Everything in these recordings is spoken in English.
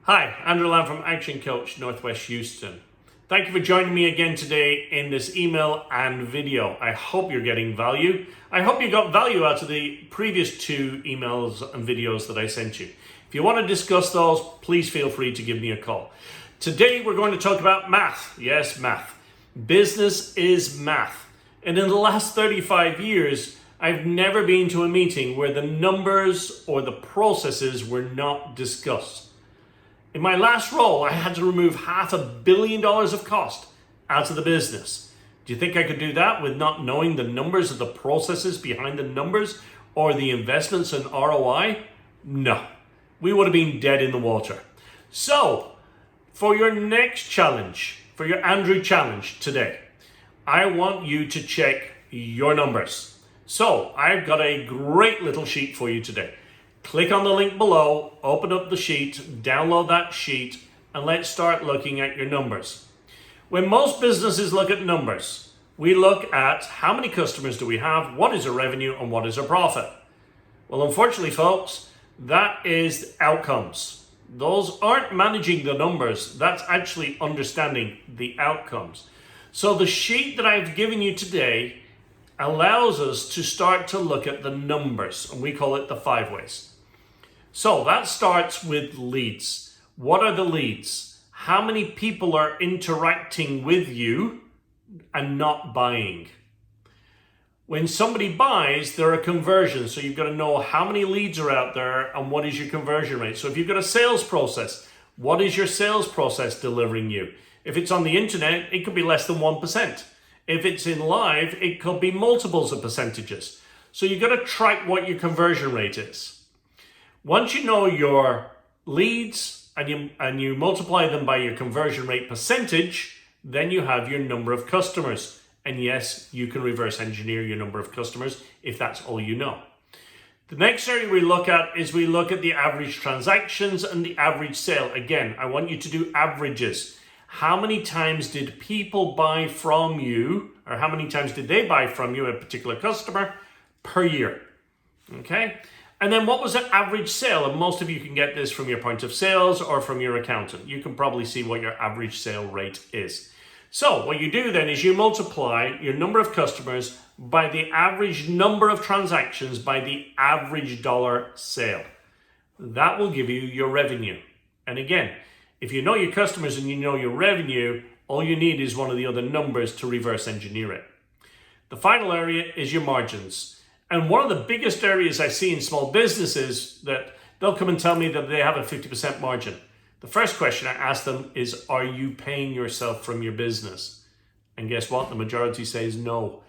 Hi, Andrew Lamb from Action Coach, Northwest Houston. Thank you for joining me again today in this email and video. I hope you're getting value. I hope you got value out of the previous two emails and videos that I sent you. If you want to discuss those, please feel free to give me a call. Today we're going to talk about math. Yes, math. Business is math. And in the last 35 years, I've never been to a meeting where the numbers or the processes were not discussed. In my last role, I had to remove $500 million of cost out of the business. Do you think I could do that with not knowing the numbers of the processes behind the numbers or the investments in ROI? No, we would have been dead in the water. So, for your next challenge, for your Andrew challenge today, I want you to check your numbers. So, I've got a great little sheet for you today. Click on the link below, open up the sheet, download that sheet, and let's start looking at your numbers. When most businesses look at numbers, we look at how many customers do we have, what is our revenue, and what is our profit. Well, unfortunately, folks, that is outcomes. Those aren't managing the numbers, that's actually understanding the outcomes. So the sheet that I've given you today allows us to start to look at the numbers, and we call it the 5 ways. So that starts with leads. What are the leads? How many people are interacting with you and not buying? When somebody buys, there are conversions. So you've got to know how many leads are out there and what is your conversion rate. So if you've got a sales process, what is your sales process delivering you? If it's on the internet, it could be less than 1%. If it's in live, it could be multiples of percentages. So you've got to track what your conversion rate is. Once you know your leads and you multiply them by your conversion rate percentage, then you have your number of customers. And yes, you can reverse engineer your number of customers if that's all you know. The next area we look at is we look at the average transactions and the average sale. Again, I want you to do averages. How many times did people buy from you, or how many times did they buy from you, a particular customer, per year? Okay? And then what was the average sale? And most of you can get this from your point of sales or from your accountant. You can probably see what your average sale rate is. So what you do then is you multiply your number of customers by the average number of transactions by the average dollar sale. That will give you your revenue. And again, if you know your customers and you know your revenue, all you need is one of the other numbers to reverse engineer it. The final area is your margins. And one of the biggest areas I see in small businesses that they'll come and tell me that they have a 50% margin. The first question I ask them is, are you paying yourself from your business? And guess what? The majority says no.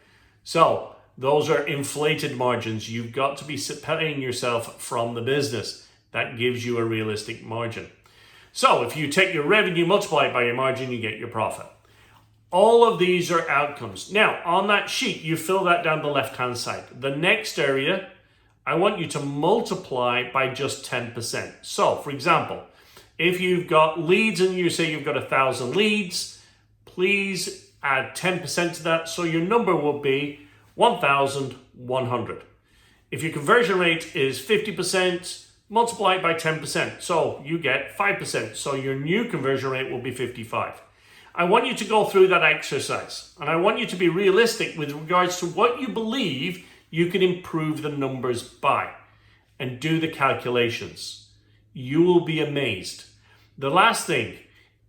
So those are inflated margins. You've got to be paying yourself from the business. That gives you a realistic margin. So if you take your revenue, multiply it by your margin, you get your profit. All of these are outcomes. Now, on that sheet, you fill that down the left-hand side. The next area, I want you to multiply by just 10%. So, for example, if you've got leads and you say you've got 1,000 leads, please add 10% to that. So your number will be 1,100. If your conversion rate is 50%, multiply it by 10%. So you get 5%. So your new conversion rate will be 55. I want you to go through that exercise, and I want you to be realistic with regards to what you believe you can improve the numbers by, and do the calculations. You will be amazed. The last thing,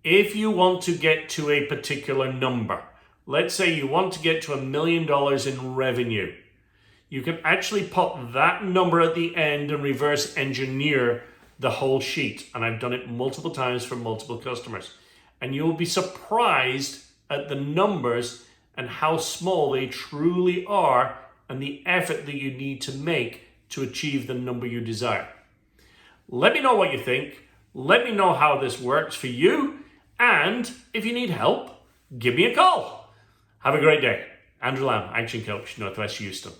if you want to get to a particular number, let's say you want to get to $1 million in revenue, you can actually put that number at the end and reverse engineer the whole sheet. And I've done it multiple times for multiple customers. And you'll be surprised at the numbers and how small they truly are and the effort that you need to make to achieve the number you desire. Let me know what you think. Let me know how this works for you. And if you need help, give me a call. Have a great day. Andrew Lamb, Action Coach, Northwest Houston.